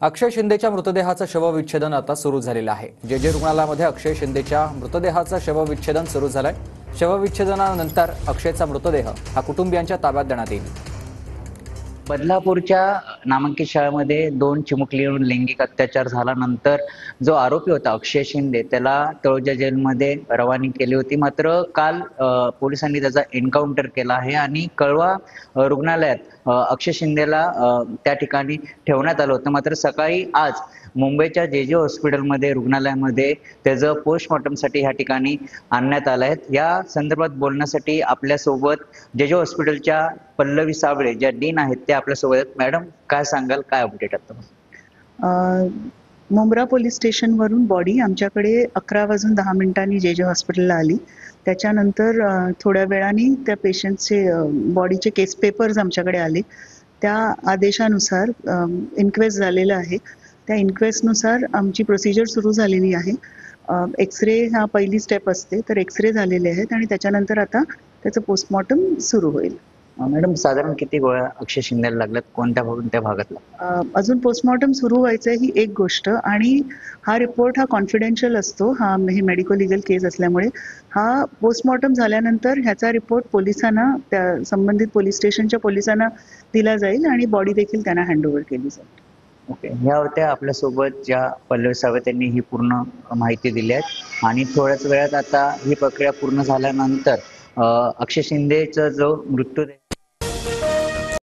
अक्षय शिंदेच्या मृतदेहाचं शवविच्छेदन आता सुरू झालेलं आहे। जे रुग्णालयामध्ये अक्षय शिंदेच्या मृतदेहाचं शवविच्छेदन सुरू झालंय। शवविच्छेदनानंतर अक्षयचा मृतदेह हा कुटुंबियांच्या ताब्यात देण्यात येईल। बदलापूरच्या नामांकित शाळेमध्ये 2 चिमुकलींवर लैंगिक अत्याचार झाल्यानंतर जो आरोपी होता अक्षय शिंदे त्याला तळोजा जेलमध्ये रवानगी केली होती। मात्र काल पोलिसांनी त्याचा एन्काउंटर केला आहे आणि कळवा रुग्णालयात अक्षय शिंदेला त्या ठिकाणी ठेवण्यात आलं होतं। मात्र सकाळी आज मुंबईच्या जे हॉस्पिटलमध्ये रुग्णालयामध्ये त्याचं पोस्टमॉर्टमसाठी ह्या ठिकाणी आणण्यात आलं आहे। या संदर्भात बोलण्यासाठी आपल्यासोबत जे हॉस्पिटलच्या पल्लवी साबळे ज्या डीन आहेत त्या आपल्यासोबत आहेत। मॅडम, काय सांगाल, काय अपडेट आता? मुंब्रा पोलीस स्टेशनवरून बॉडी आमच्याकडे 11:10 जे हॉस्पिटलला आली। त्याच्यानंतर थोड्या वेळाने त्या पेशंटचे बॉडीचे केस पेपर्स आमच्याकडे आले। त्या आदेशानुसार इन्क्वेस्ट झालेलं आहे। त्या इन्क्वेस्टनुसार आमची प्रोसिजर सुरू झालेली आहे। एक्सरे हा पहिली स्टेप असते, तर एक्सरे झालेले आहेत आणि त्याच्यानंतर आता त्याचं पोस्टमॉर्टम सुरू होईल। मॅडम, साधारण किती गोळ्या अक्षय शिंदेला लागल्यात, कोणत्या भागातला? अजून पोस्टमॉर्टम सुरू व्हायचं ही एक गोष्ट, आणि हा रिपोर्ट हा कॉन्फिडेन्शियल असतो। ही मेडिको लिगल केस असल्यामुळे हा पोस्टमॉर्टम झाल्यानंतर ह्याचा रिपोर्ट पोलिसांना, त्या संबंधित पोलीस स्टेशनच्या पोलिसांना दिला जाईल आणि बॉडी देखील त्यांना हँडओव्हर केली जाईल। ओके, ह्या होत्या आपल्यासोबत ज्या पल्लवी साबळे त्यांनी ही पूर्ण माहिती दिली आहे। आणि थोड्याच वेळात आता ही प्रक्रिया पूर्ण झाल्यानंतर अक्षय शिंदेचा जो मृत्यू